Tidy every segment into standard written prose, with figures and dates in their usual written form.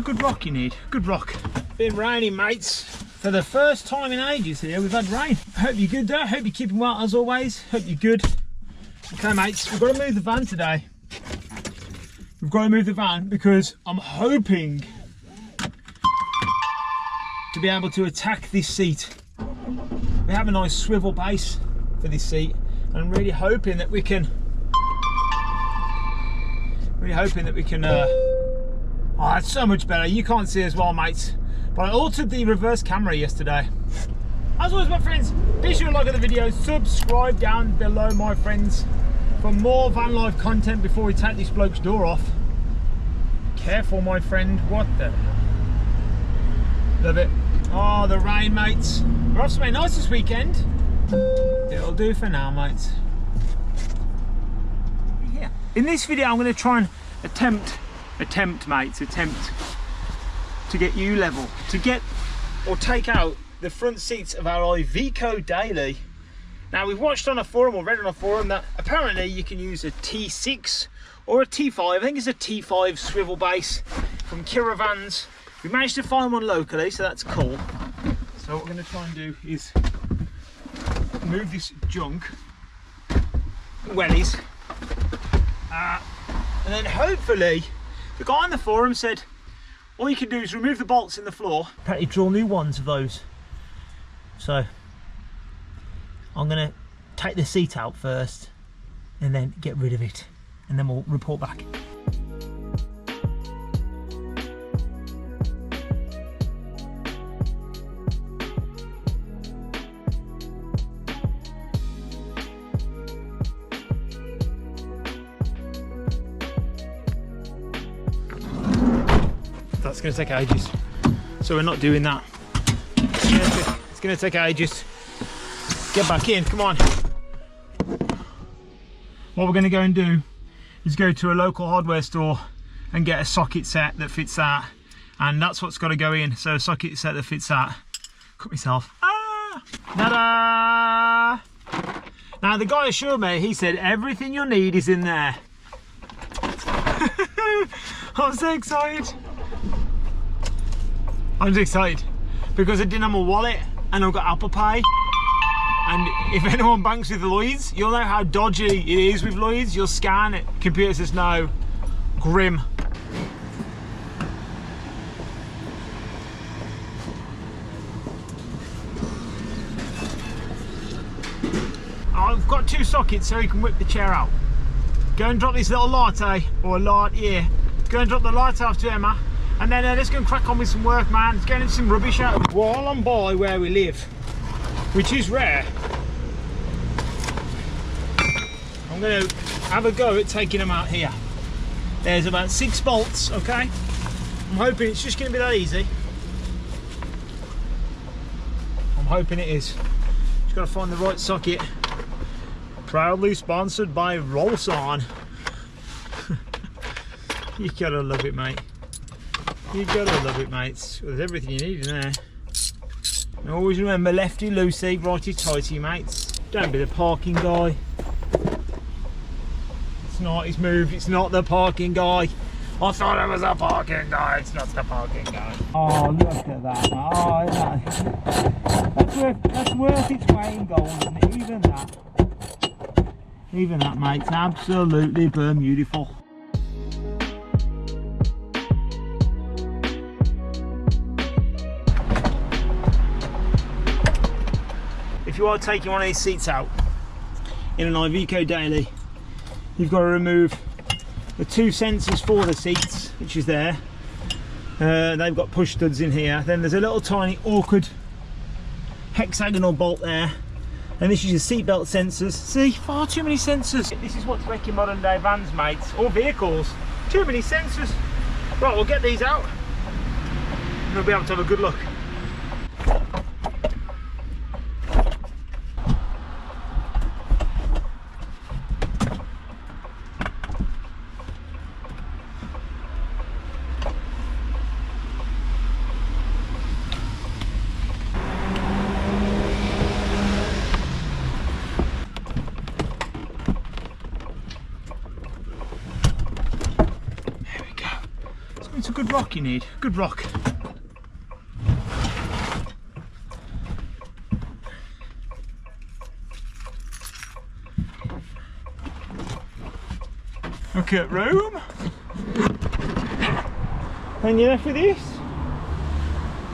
good rock you need, good rock. Been raining, mates. For the first time in ages here, we've had rain. Hope you're good though, hope you're keeping well as always. Hope you're good. Okay mates, we've got to move the van today. We've got to move the van because I'm hoping to be able to attack this seat. We have a nice swivel base for this seat, and I'm really hoping that we can oh, that's so much better. You can't see as well, mates, but I altered the reverse camera yesterday. As always, my friends, be sure to like the video, subscribe down below, my friends, for more van life content before we take this bloke's door off. Careful, my friend. What the hell? Love it. Oh, the rain, mates. We're off somewhere nice this weekend. It'll do for now, mates. Yeah. In this video, I'm going to try and attempt to get you level, to get or take out the front seats of our IVECO Daily. Now, we've watched on a forum or read on a forum that apparently you can use a T6 or a T5. I think it's a T5 swivel base from KIRAVANS. We managed to find one locally, so that's cool. So what we're going to try and do is move this junk, wellies, and then hopefully, the guy on the forum said all you can do is remove the bolts in the floor. Apparently drill new ones of those. So I'm going to take the seat out first and then get rid of it, and then we'll report back. That's going to take ages, so we're not doing that. It's going to take ages. Get back in, come on. What we're going to go and do is go to a local hardware store and get a socket set that fits that, and that's what's got to go in. So a socket set that fits that. Cut myself. Ah! Ta-da! Now the guy assured me, he said everything you'll need is in there. I'm so excited. I'm so excited because I didn't have my wallet and I've got Apple Pay. And if anyone banks with Lloyds, you'll know how dodgy it is with Lloyds. You'll scan it, computer says no. Grim. I've got two sockets so you can whip the chair out. Go and drop this little latte, or latte. Go and drop the latte off to Emma. And then let's go and crack on with some work, man. Let's get into some rubbish out. While I'm by where we live, which is rare, I'm going to have a go at taking them out here. There's about 6 bolts, okay? I'm hoping it's just going to be that easy. I'm hoping it is. Just got to find the right socket. Proudly sponsored by Rolson. You gotta love it, mate. You gotta love it, mates. There's everything you need in there. And always remember, lefty loosey, righty tighty, mates. Don't be the parking guy. It's not, he's moved, it's not the parking guy. I thought it was a parking guy, it's not the parking guy. Oh, look at that. Oh, that's worth its weight in gold, isn't it? Even that, mates, absolutely beautiful. If you are taking one of these seats out in an IVECO Daily, you've got to remove the 2 sensors for the seats, which is there. They've got push studs in here. Then there's a little tiny awkward hexagonal bolt there, and this is your seat belt sensors. See, far too many sensors. This is what's wrecking modern day vans, mates, or vehicles. Too many sensors. Right, we'll get these out and we'll be able to have a good look. It's a good rock you need, good rock. Look at room. And you're left with this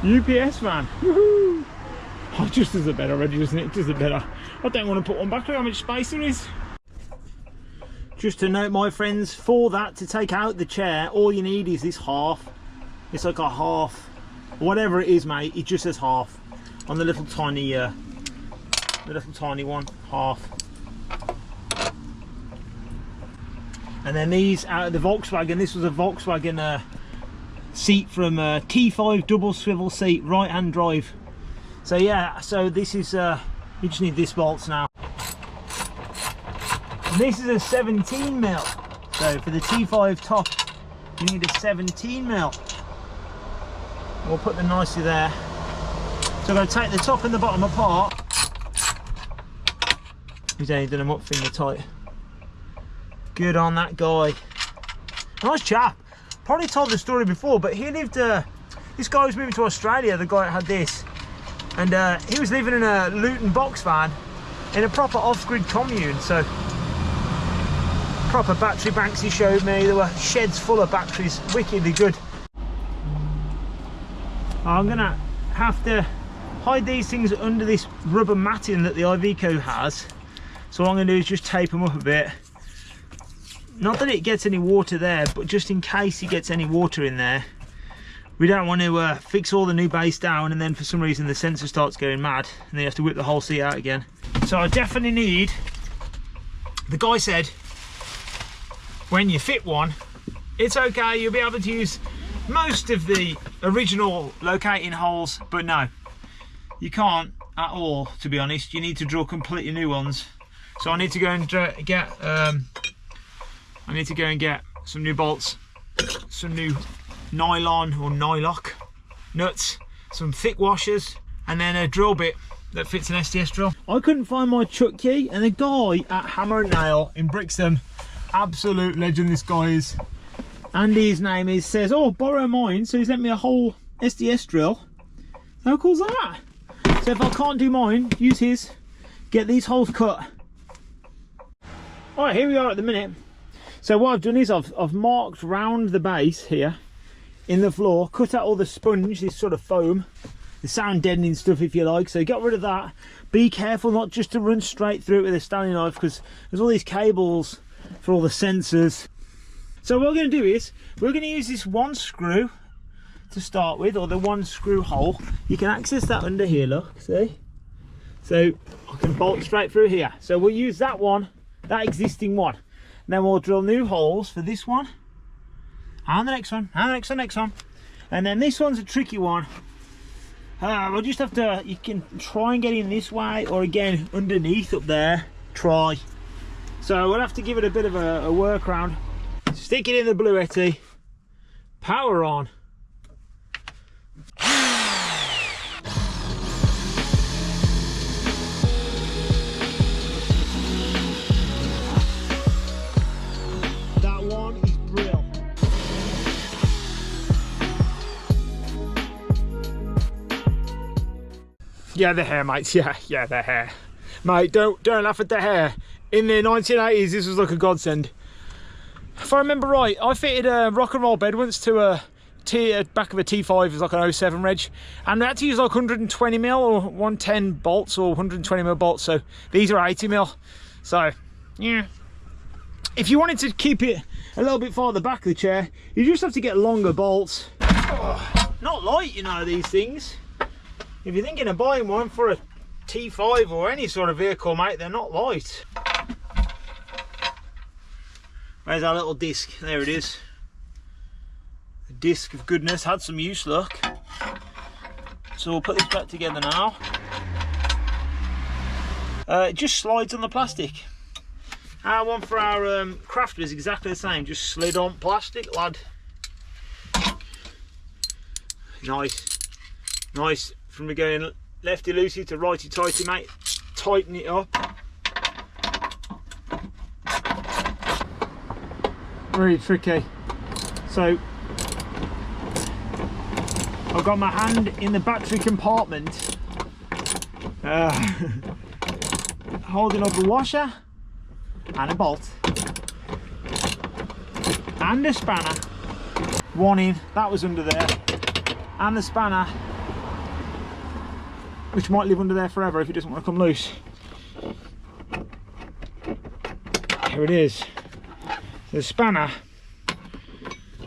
UPS van. Woohoo! Oh, just as a bed already, doesn't it? Just a better. I don't want to put one back. Look how much space there is. Just to note, my friends, for that to take out the chair, all you need is this half. It's like a half, whatever it is, mate. It just says half on the little tiny one, half. And then these out of the Volkswagen. This was a Volkswagen seat from T5 double swivel seat, right hand drive. So yeah, so this is you just need this bolts now. And this is a 17mm. So for the T5 top, you need a 17mm. We'll put them nicely there. So I'm going to take the top and the bottom apart. He's only done them up finger tight. Good on that guy. Nice chap. Probably told the story before, but he lived. This guy was moving to Australia. The guy that had this, and he was living in a Luton box van in a proper off-grid commune. So proper battery banks. He showed me there were sheds full of batteries. Wickedly good. I'm gonna have to hide these things under this rubber matting that the IVECO has. So what I'm gonna do is just tape them up a bit. Not that it gets any water there, but just in case it gets any water in there, we don't want to fix all the new base down and then for some reason the sensor starts going mad and then you have to whip the whole seat out again. So I definitely need, the guy said, when you fit one, it's okay, you'll be able to use most of the original locating holes, but no, you can't at all, to be honest. You need to drill completely new ones. So I need to go and get some new bolts, some new nylon or nylock nuts, some thick washers, and then a drill bit that fits an SDS drill. I couldn't find my chuck key, and the guy at Hammer and Nail in Brixton, absolute legend this guy is, Andy his name is, says, oh, borrow mine, so he's lent me a whole SDS drill. How cool is that? So if I can't do mine, use his, get these holes cut. Alright, here we are at the minute. So what I've done is I've marked round the base here in the floor, cut out all the sponge, this sort of foam, the sound deadening stuff if you like, so get rid of that. Be careful not just to run straight through it with a Stanley knife, because there's all these cables for all the sensors. So what we're going to do is we're going to use this one screw to start with, or the one screw hole. You can access that under here, look, see? So I can bolt straight through here. So we'll use that one, that existing one. Then we'll drill new holes for this one, and the next one, and the next one. And then this one's a tricky one. We'll just have to, you can try and get in this way, or again, underneath up there, try. So we'll have to give it a bit of a workaround. Stick it in the bluetti, power on. Yeah, the hair, mates. Yeah, the hair, mate. Don't laugh at the hair. In the 1980s, this was like a godsend. If I remember right, I fitted a rock and roll bed once to a back of a T5. It was like an 07 reg, and I had to use like 120mm or 110 bolts or 120mm bolts. So these are 80mm. So yeah, if you wanted to keep it a little bit farther back of the chair, you just have to get longer bolts. Oh, not light, you know, these things. If you're thinking of buying one for a T5 or any sort of vehicle, mate, they're not light. Where's our little disc? There it is. The disc of goodness, had some use, look. So we'll put this back together now. It just slides on the plastic. Our one for our crafter is exactly the same, just slid on plastic, lad. Nice. From me going lefty loosey to righty tighty, mate. Tighten it up. Very tricky. So I've got my hand in the battery compartment, holding up a washer and a bolt and a spanner. One in, that was under there, and the spanner, which might live under there forever if it doesn't want to come loose. Here it is. The spanner,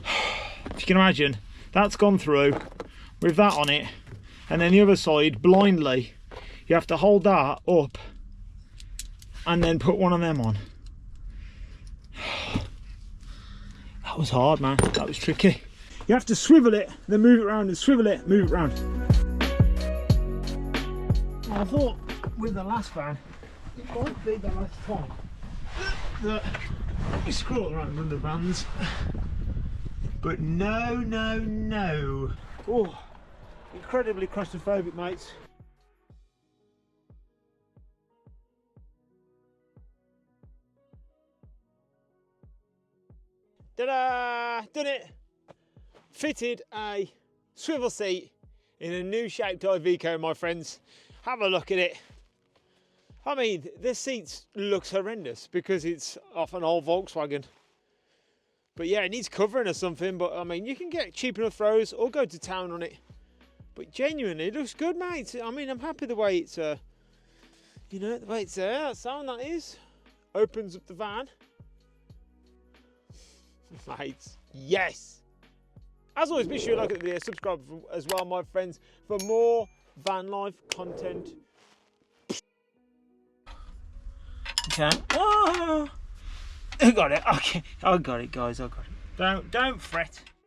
if you can imagine, that's gone through with that on it, and then the other side, blindly, you have to hold that up and then put one of them on. That was hard, man. That was tricky. You have to swivel it, then move it around, and swivel it, move it around. I thought with the last van, it might be the last time that we scroll around under vans. But no, no, no. Oh, incredibly claustrophobic, mates. Ta-da! Done it! Fitted a swivel seat in a new shaped IVECO, my friends. Have a look at it. I mean, this seat looks horrendous because it's off an old Volkswagen. But yeah, it needs covering or something, but I mean, you can get cheap enough throws or go to town on it. But genuinely, it looks good, mate. I mean, I'm happy the way it's, you know, the way it's there. That sound that is. Opens up the van. Mate, yes. As always, be sure to like the video, subscribe as well, my friends, for more van life content. Okay. Oh, I got it. Okay, I got it, guys. I got it. Don't fret.